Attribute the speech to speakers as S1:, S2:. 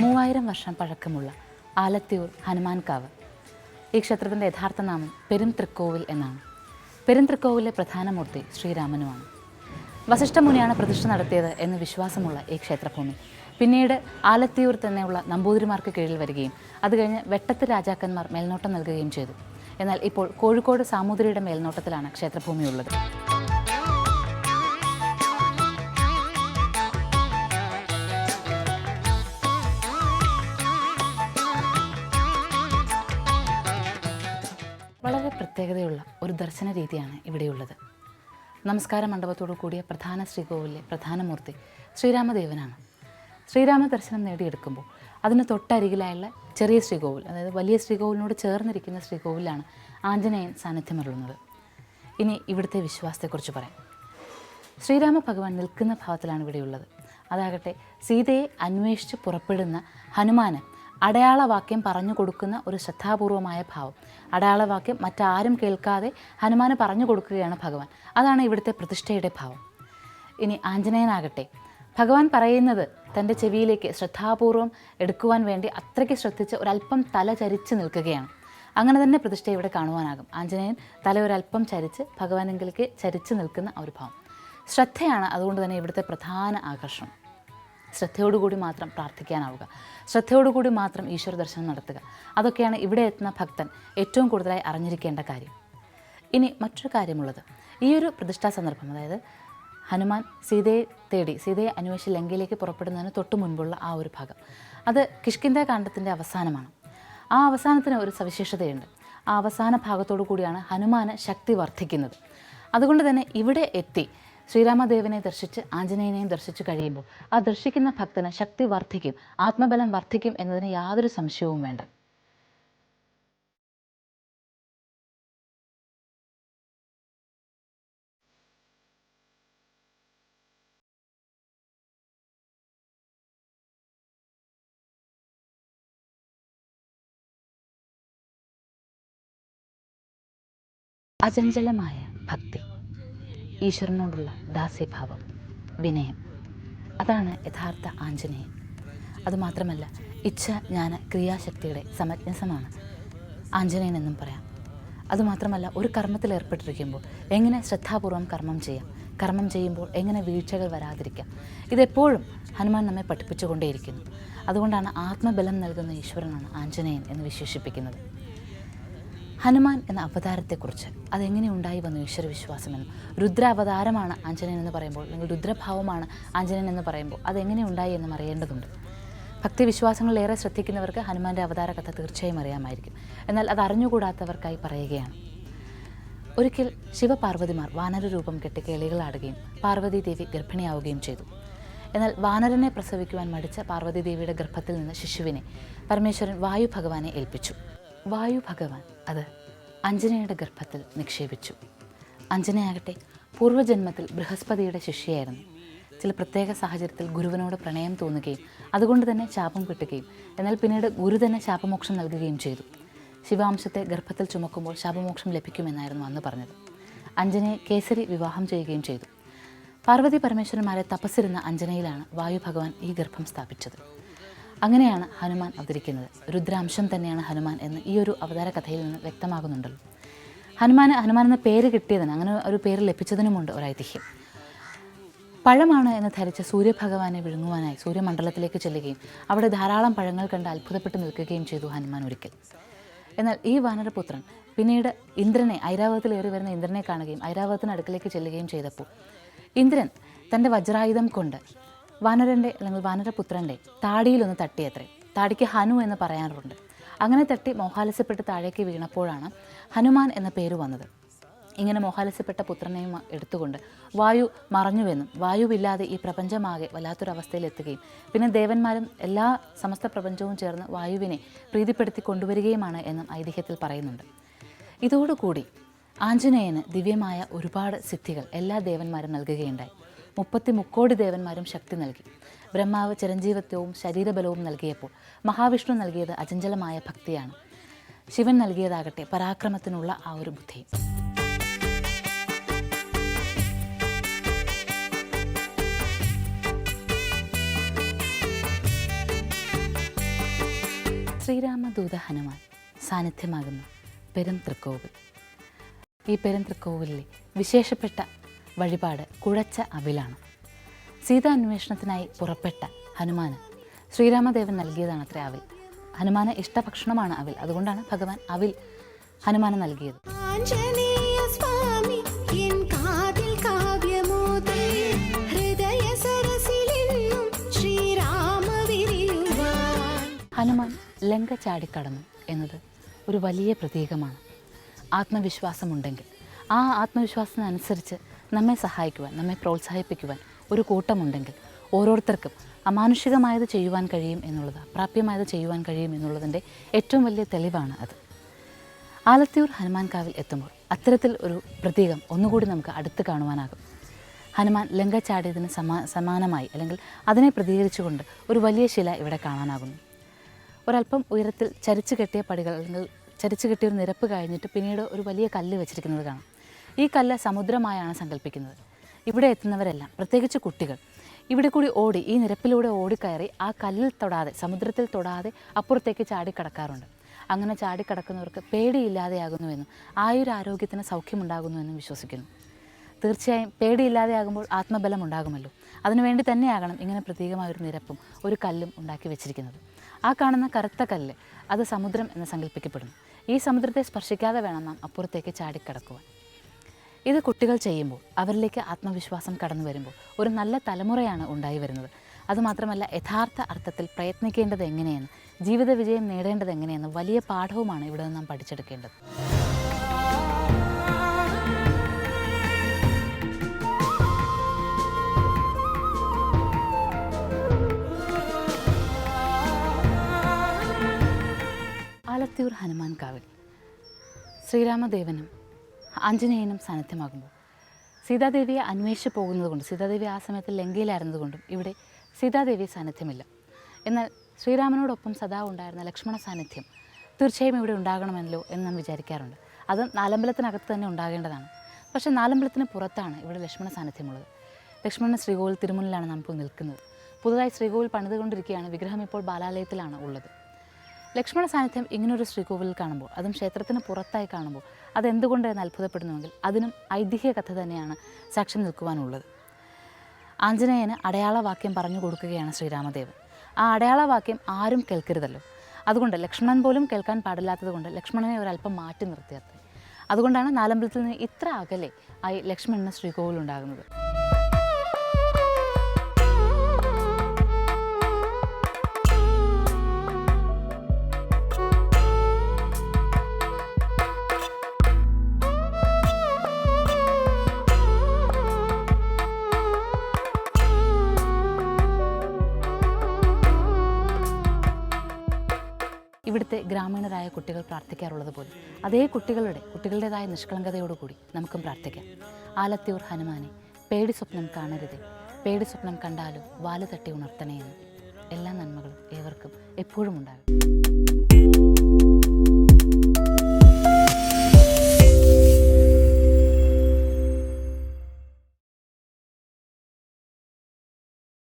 S1: 3000 വർഷം പഴക്കമുള്ള ആലത്തിയൂർ ഹനുമാൻകാവ്. ഈ ക്ഷേത്രത്തിൻ്റെ യഥാർത്ഥ നാമം പെരുംതൃക്കോവിൽ എന്നാണ്. പെരുംതൃക്കോവിലെ പ്രധാന മൂർത്തി ശ്രീരാമനുമാണ്. വസിഷ്ഠമുനിയാണ് പ്രതിഷ്ഠ നടത്തിയത് എന്ന് വിശ്വാസമുള്ള ഈ ക്ഷേത്രഭൂമി പിന്നീട് ആലത്തിയൂർ തന്നെയുള്ള നമ്പൂതിരിമാർക്ക് കീഴിൽ വരികയും അത് കഴിഞ്ഞ് വെട്ടത്ത് രാജാക്കന്മാർ മേൽനോട്ടം നൽകുകയും ചെയ്തു. എന്നാൽ ഇപ്പോൾ കോഴിക്കോട് സാമൂതിരിയുടെ മേൽനോട്ടത്തിലാണ് ക്ഷേത്രഭൂമിയുള്ളത്. വളരെ പ്രത്യേകതയുള്ള ഒരു ദർശന രീതിയാണ് ഇവിടെയുള്ളത്. നമസ്കാര മണ്ഡപത്തോടു കൂടിയ പ്രധാന ശ്രീകോവിലെ പ്രധാന മൂർത്തി ശ്രീരാമദേവനാണ്. ശ്രീരാമ ദർശനം നേടിയെടുക്കുമ്പോൾ അതിന് തൊട്ടരികിലായുള്ള ചെറിയ ശ്രീകോവിൽ, അതായത് വലിയ ശ്രീകോവിലിനോട് ചേർന്നിരിക്കുന്ന ശ്രീകോവിലാണ് ആഞ്ജനേയൻ സാന്നിധ്യമരുളുന്നത്. ഇനി ഇവിടുത്തെ വിശ്വാസത്തെക്കുറിച്ച് പറയാം. ശ്രീരാമ ഭഗവാൻ നിൽക്കുന്ന ഭാവത്തിലാണ് ഇവിടെയുള്ളത്. അതാകട്ടെ സീതയെ അന്വേഷിച്ച് പുറപ്പെടുന്ന ഹനുമാന് അടയാളവാക്യം പറഞ്ഞു കൊടുക്കുന്ന ഒരു ശ്രദ്ധാപൂർവമായ ഭാവം. അടയാളവാക്യം മറ്റാരും കേൾക്കാതെ ഹനുമാന് പറഞ്ഞു കൊടുക്കുകയാണ് ഭഗവാൻ. അതാണ് ഇവിടുത്തെ പ്രതിഷ്ഠയുടെ ഭാവം. ഇനി ആഞ്ജനേയനാകട്ടെ ഭഗവാൻ പറയുന്നത് തൻ്റെ ചെവിയിലേക്ക് ശ്രദ്ധാപൂർവം എടുക്കുവാൻ വേണ്ടി അത്രയ്ക്ക് ശ്രദ്ധിച്ച് ഒരല്പം തല ചരിച്ച് നിൽക്കുകയാണ്. അങ്ങനെ തന്നെ പ്രതിഷ്ഠ ഇവിടെ കാണുവാനാകും. ആഞ്ജനേയൻ തല ഒരല്പം ചരിച്ച് ഭഗവാനെങ്കിലേക്ക് ചരിച്ച് നിൽക്കുന്ന ഒരു ഭാവം. ശ്രദ്ധയാണ് അതുകൊണ്ട് തന്നെ ഇവിടുത്തെ പ്രധാന ആകർഷണം. ശ്രദ്ധയോടുകൂടി മാത്രം പ്രാർത്ഥിക്കാനാവുക, ശ്രദ്ധയോടുകൂടി മാത്രം ഈശ്വര ദർശനം നടത്തുക, അതൊക്കെയാണ് ഇവിടെ എത്തുന്ന ഭക്തൻ ഏറ്റവും കൂടുതലായി അറിഞ്ഞിരിക്കേണ്ട കാര്യം. ഇനി മറ്റൊരു കാര്യമുള്ളത്, ഈ ഒരു പ്രതിഷ്ഠാ സന്ദർഭം, അതായത് ഹനുമാൻ സീതയെ അന്വേഷിച്ച് ലങ്കയിലേക്ക് പുറപ്പെടുന്നതിന് തൊട്ട് മുൻപുള്ള ആ ഒരു ഭാഗം, അത് കിഷ്കിന്ധ കാണ്ഡത്തിൻ്റെ അവസാനമാണ്. ആ അവസാനത്തിന് ഒരു സവിശേഷതയുണ്ട്. ആ അവസാന ഭാഗത്തോടു കൂടിയാണ് ഹനുമാന് ശക്തി വർദ്ധിക്കുന്നത്. അതുകൊണ്ട് തന്നെ ഇവിടെ എത്തി ശ്രീരാമദേവനെ ദർശിച്ച് ആഞ്ജനേയനെയും ദർശിച്ച് കഴിയുമ്പോൾ ആ ദർശിക്കുന്ന ഭക്തന് ശക്തി വർദ്ധിക്കും, ആത്മബലം വർദ്ധിക്കും എന്നതിന് യാതൊരു സംശയവും വേണ്ട. അചഞ്ചലമായ ഭക്തി, ഈശ്വരനോടുള്ള ദാസ്യഭാവം, വിനയം, അതാണ് യഥാർത്ഥ ആഞ്ജനേയൻ. അതുമാത്രമല്ല, ഇച്ഛ ജ്ഞാന ക്രിയാശക്തിയുടെ സമഞ്ജസമാണ് ആഞ്ജനേയൻ എന്നും പറയാം. അതുമാത്രമല്ല, ഒരു കർമ്മത്തിൽ ഏർപ്പെട്ടിരിക്കുമ്പോൾ എങ്ങനെ ശ്രദ്ധാപൂർവം കർമ്മം ചെയ്യാം, കർമ്മം ചെയ്യുമ്പോൾ എങ്ങനെ വീഴ്ചകൾ വരാതിരിക്കാം, ഇതെപ്പോഴും ഹനുമാൻ നമ്മെ പഠിപ്പിച്ചുകൊണ്ടേയിരിക്കുന്നു. അതുകൊണ്ടാണ് ആത്മബലം നൽകുന്ന ഈശ്വരനാണ് ആഞ്ജനേയൻ എന്ന് വിശേഷിപ്പിക്കുന്നത്. ഹനുമാൻ എന്ന അവതാരത്തെക്കുറിച്ച് അതെങ്ങനെ ഉണ്ടായി വന്നു ഈശ്വരവിശ്വാസമെന്നും, രുദ്ര അവതാരമാണ് ആഞ്ജനേയൻ എന്ന് പറയുമ്പോൾ, അല്ലെങ്കിൽ രുദ്രഭാവമാണ് ആഞ്ജനേയൻ എന്ന് പറയുമ്പോൾ അതെങ്ങനെ ഉണ്ടായി എന്നും അറിയേണ്ടതുണ്ട്. ഭക്തിവിശ്വാസങ്ങളിലേറെ ശ്രദ്ധിക്കുന്നവർക്ക് ഹനുമാൻ്റെ അവതാര കഥ തീർച്ചയായും അറിയാമായിരിക്കും. എന്നാൽ അത് അറിഞ്ഞുകൂടാത്തവർക്കായി പറയുകയാണ്. ഒരിക്കൽ ശിവപാർവതിമാർ വാനര രൂപം കെട്ടി കേളികളാടുകയും പാർവതി ദേവി ഗർഭിണിയാവുകയും ചെയ്തു. എന്നാൽ വാനരനെ പ്രസവിക്കുവാൻ മടിച്ച പാർവതി ദേവിയുടെ ഗർഭത്തിൽ നിന്ന് ശിശുവിനെ പരമേശ്വരൻ വായു ഭഗവാനെ ഏൽപ്പിച്ചു. വായു ഭഗവാൻ അത് അഞ്ജനയുടെ ഗർഭത്തിൽ നിക്ഷേപിച്ചു. അഞ്ജനയാകട്ടെ പൂർവ്വജന്മത്തിൽ ബൃഹസ്പതിയുടെ ശിഷ്യയായിരുന്നു. ചില പ്രത്യേക സാഹചര്യത്തിൽ ഗുരുവിനോട് പ്രണയം തോന്നുകയും അതുകൊണ്ട് തന്നെ ശാപം കിട്ടുകയും എന്നാൽ പിന്നീട് ഗുരു തന്നെ ശാപമോക്ഷം നൽകുകയും ചെയ്തു. ശിവാംശത്തെ ഗർഭത്തിൽ ചുമക്കുമ്പോൾ ശാപമോക്ഷം ലഭിക്കുമെന്നായിരുന്നു അന്ന് പറഞ്ഞത്. അഞ്ജനയെ കേസരി വിവാഹം ചെയ്യുകയും ചെയ്തു. പാർവതി പരമേശ്വരന്മാരെ തപസ്സിരുന്ന അഞ്ജനയിലാണ് വായു ഭഗവാൻ ഈ ഗർഭം സ്ഥാപിച്ചത്. അങ്ങനെയാണ് ഹനുമാൻ അവതരിക്കുന്നത്. രുദ്രാംശം തന്നെയാണ് ഹനുമാൻ എന്ന് ഈ ഒരു അവതാര കഥയിൽ നിന്ന് വ്യക്തമാകുന്നുണ്ടല്ലോ. ഹനുമാൻ എന്ന പേര് കിട്ടിയതിന്, അങ്ങനെ ഒരു പേര് ലഭിച്ചതിനുമുണ്ട് ഒരു ഐതിഹ്യം. പഴമാണ് എന്ന് ധരിച്ച സൂര്യഭഗവാനെ വിഴുങ്ങുവാനായി സൂര്യമണ്ഡലത്തിലേക്ക് ചെല്ലുകയും അവിടെ ധാരാളം പഴങ്ങൾ കണ്ട് അത്ഭുതപ്പെട്ട് നിൽക്കുകയും ചെയ്തു ഹനുമാൻ ഒരിക്കൽ. എന്നാൽ ഈ വാനരപുത്രൻ പിന്നീട് ഇന്ദ്രനെ, ഐരാവതത്തിലേറി വരുന്ന ഇന്ദ്രനെ കാണുകയും ഐരാവതത്തിന് അടുക്കലേക്ക് ചെല്ലുകയും ചെയ്തപ്പോൾ ഇന്ദ്രൻ തൻ്റെ വജ്രായുധം കൊണ്ട് വാനരൻ്റെ അല്ലെങ്കിൽ വാനരപുത്രൻ്റെ താടിയിലൊന്ന് തട്ടിയത്രേ. താടിക്ക് ഹനു എന്ന് പറയാറുണ്ട്. അങ്ങനെ തട്ടി മോഹാലസ്യപ്പെട്ട് താഴേക്ക് വീണപ്പോഴാണ് ഹനുമാൻ എന്ന പേര് വന്നത്. ഇങ്ങനെ മോഹാലസ്യപ്പെട്ട പുത്രനെയും എടുത്തുകൊണ്ട് വായു മറഞ്ഞുവെന്നും വായുവില്ലാതെ ഈ പ്രപഞ്ചമാകെ വല്ലാത്തൊരവസ്ഥയിലെത്തുകയും പിന്നെ ദേവന്മാരും എല്ലാ സമസ്ത പ്രപഞ്ചവും ചേർന്ന് വായുവിനെ പ്രീതിപ്പെടുത്തി കൊണ്ടുവരികയുമാണ് എന്നും ഐതിഹ്യത്തിൽ പറയുന്നുണ്ട്. ഇതോടുകൂടി ആഞ്ജനേയന് ദിവ്യമായ ഒരുപാട് സിദ്ധികൾ എല്ലാ ദേവന്മാരും നൽകുകയുണ്ടായി. 33 ദേവന്മാരും ശക്തി നൽകി. ബ്രഹ്മാവ് ചിരഞ്ജീവത്വവും ശരീരബലവും നൽകിയപ്പോൾ മഹാവിഷ്ണു നൽകിയത് അചഞ്ചലമായ ഭക്തിയാണ്. ശിവൻ നൽകിയതാകട്ടെ പരാക്രമത്തിനുള്ള ആ ഒരു ബുദ്ധി. ശ്രീരാമദൂത ഹനുമാൻ സാന്നിധ്യമാകുന്ന പെരുംതൃക്കോവിൽ. ഈ പെരുംതൃക്കോവിലിലെ വിശേഷപ്പെട്ട വഴിപാട് കുഴച്ച അവിലാണ്. സീതാന്വേഷണത്തിനായി പുറപ്പെട്ട ഹനുമാന് ശ്രീരാമദേവൻ നൽകിയതാണ് അത്ര അവിൽ. ഹനുമാന് ഇഷ്ടഭക്ഷണമാണ് അവിൽ, അതുകൊണ്ടാണ് ഭഗവാൻ അവിൽ ഹനുമാന് നൽകിയത്. ഹനുമാൻ ലങ്ക ചാടിക്കടന്നു എന്നത് ഒരു വലിയ പ്രതീകമാണ്. ആത്മവിശ്വാസമുണ്ടെങ്കിൽ ആ ആത്മവിശ്വാസത്തിനനുസരിച്ച് നമ്മെ സഹായിക്കുവാൻ, നമ്മെ പ്രോത്സാഹിപ്പിക്കുവാൻ ഒരു കൂട്ടമുണ്ടെങ്കിൽ ഓരോരുത്തർക്കും അമാനുഷികമായത് ചെയ്യുവാൻ കഴിയും എന്നുള്ളത്, അപ്രാപ്യമായത് ചെയ്യുവാൻ കഴിയും എന്നുള്ളതിൻ്റെ ഏറ്റവും വലിയ തെളിവാണ് അത്. ആലത്തിയൂർ ഹനുമാൻ കാവിൽ എത്തുമ്പോൾ അത്തരത്തിൽ ഒരു പ്രതീകം ഒന്നുകൂടി നമുക്ക് അടുത്ത് കാണുവാനാകും. ഹനുമാൻ ലങ്ക ചാടിയതിന് സമാനമായി അല്ലെങ്കിൽ അതിനെ പ്രതികരിച്ചുകൊണ്ട് ഒരു വലിയ ശില ഇവിടെ കാണാനാകുന്നു. ഒരല്പം ഉയരത്തിൽ ചരിച്ചു കെട്ടിയ പടികൾ അല്ലെങ്കിൽ ചരിച്ചു കെട്ടിയൊരു നിരപ്പ് കഴിഞ്ഞിട്ട് പിന്നീട് ഒരു വലിയ കല്ല് വെച്ചിരിക്കുന്നത് കാണാം. ഈ കല്ല് സമുദ്രമായാണ് സങ്കല്പിക്കുന്നത്. ഇവിടെ എത്തുന്നവരെല്ലാം, പ്രത്യേകിച്ച് കുട്ടികൾ, ഇവിടെ കൂടി ഓടി, ഈ നിരപ്പിലൂടെ ഓടിക്കയറി ആ കല്ലിൽ തൊടാതെ, സമുദ്രത്തിൽ തൊടാതെ അപ്പുറത്തേക്ക് ചാടിക്കടക്കാറുണ്ട്. അങ്ങനെ ചാടിക്കടക്കുന്നവർക്ക് പേടിയില്ലാതെയാകുന്നുവെന്നും ആയുരാരോഗ്യത്തിന് സൗഖ്യമുണ്ടാകുന്നുവെന്നും വിശ്വസിക്കുന്നു. തീർച്ചയായും പേടിയില്ലാതെയാകുമ്പോൾ ആത്മബലം ഉണ്ടാകുമല്ലോ. അതിനുവേണ്ടി തന്നെയാകണം ഇങ്ങനെ പ്രത്യേകമായൊരു നിരപ്പും ഒരു കല്ലും ഉണ്ടാക്കി വെച്ചിരിക്കുന്നത്. ആ കാണുന്ന കറുത്ത കല്ല് അത് സമുദ്രം എന്ന് സങ്കല്പിക്കപ്പെടുന്നു. ഈ സമുദ്രത്തെ സ്പർശിക്കാതെ വേണം നാം അപ്പുറത്തേക്ക് ചാടിക്കടക്കുവാൻ. ഇത് കുട്ടികൾ ചെയ്യുമ്പോൾ, അവരിലേക്ക് ആത്മവിശ്വാസം കടന്നു വരുമ്പോൾ ഒരു നല്ല തലമുറയാണ് ഉണ്ടായി വരുന്നത്. അതുമാത്രമല്ല, യഥാർത്ഥ അർത്ഥത്തിൽ പ്രയത്നിക്കേണ്ടത് എങ്ങനെയെന്ന്, ജീവിത വിജയം നേടേണ്ടത് എങ്ങനെയെന്ന് വലിയ പാഠവുമാണ് ഇവിടെ നിന്ന് നാം പഠിച്ചെടുക്കേണ്ടത്. ആലത്തിയൂർ ഹനുമാൻ കാവിൽ ശ്രീരാമദേവനും ആഞ്ജനേയനും സാന്നിധ്യമാകുമ്പോൾ സീതാദേവിയെ അന്വേഷിച്ച് പോകുന്നതുകൊണ്ട്, സീതാദേവി ആ സമയത്ത് ലങ്കയിലായിരുന്നതുകൊണ്ടും ഇവിടെ സീതാദേവി സാന്നിധ്യമില്ല. എന്നാൽ ശ്രീരാമനോടൊപ്പം സദാ ഉണ്ടായിരുന്ന ലക്ഷ്മണ സാന്നിധ്യം തീർച്ചയായും ഇവിടെ ഉണ്ടാകണമെന്നല്ലോ എന്ന് നാം വിചാരിക്കാറുണ്ട്. അത് നാലമ്പലത്തിനകത്ത് തന്നെ ഉണ്ടാകേണ്ടതാണ്. പക്ഷേ നാലമ്പലത്തിന് പുറത്താണ് ഇവിടെ ലക്ഷ്മണ സാന്നിധ്യമുള്ളത്. ലക്ഷ്മണ ശ്രീകോവിൽ തിരുമുന്നിലാണ് നാം ഇപ്പോൾ നിൽക്കുന്നത്. പുതുതായി ശ്രീകോവിൽ പണിതുകൊണ്ടിരിക്കുകയാണ്. വിഗ്രഹം ഇപ്പോൾ ബാലാലയത്തിലാണ് ഉള്ളത്. ലക്ഷ്മണ സാന്നിധ്യം ഇങ്ങനൊരു ശ്രീകോവിലിൽ കാണുമ്പോൾ, അതും ക്ഷേത്രത്തിന് പുറത്തായി കാണുമ്പോൾ, അതെന്തുകൊണ്ട് എന്ന് അത്ഭുതപ്പെടുന്നുവെങ്കിൽ അതിനും ഐതിഹ്യ കഥ തന്നെയാണ് സാക്ഷ്യം നിൽക്കുവാനുള്ളത്. ആഞ്ജനേയന് അടയാളവാക്യം പറഞ്ഞു കൊടുക്കുകയാണ് ശ്രീരാമദേവൻ. ആ അടയാളവാക്യം ആരും കേൾക്കരുതല്ലോ. അതുകൊണ്ട് ലക്ഷ്മണൻ പോലും കേൾക്കാൻ പാടില്ലാത്തത് കൊണ്ട് ലക്ഷ്മണനെ ഒരല്പം മാറ്റി നിർത്തിയത്. അതുകൊണ്ടാണ് നാലമ്പലത്തിൽ നിന്ന് ഇത്ര അകലെ ആയി ലക്ഷ്മണന് ശ്രീകോവിൽ ഉണ്ടാകുന്നത്. ഇവിടുത്തെ ഗ്രാമീണരായ കുട്ടികൾ പ്രാർത്ഥിക്കാറുള്ളത് പോലെ അതേ കുട്ടികളുടേതായ നിഷ്കളങ്കതയോടുകൂടി നമുക്കും പ്രാർത്ഥിക്കാം. ആലത്തിയൂർ ഹനുമാനെ, പേടി സ്വപ്നം കാണരുതേ, പേടി സ്വപ്നം കണ്ടാലും വാല് തട്ടി ഉണർത്തണേ എന്ന്. എല്ലാ നന്മകളും ഏവർക്കും എപ്പോഴും ഉണ്ടാകും.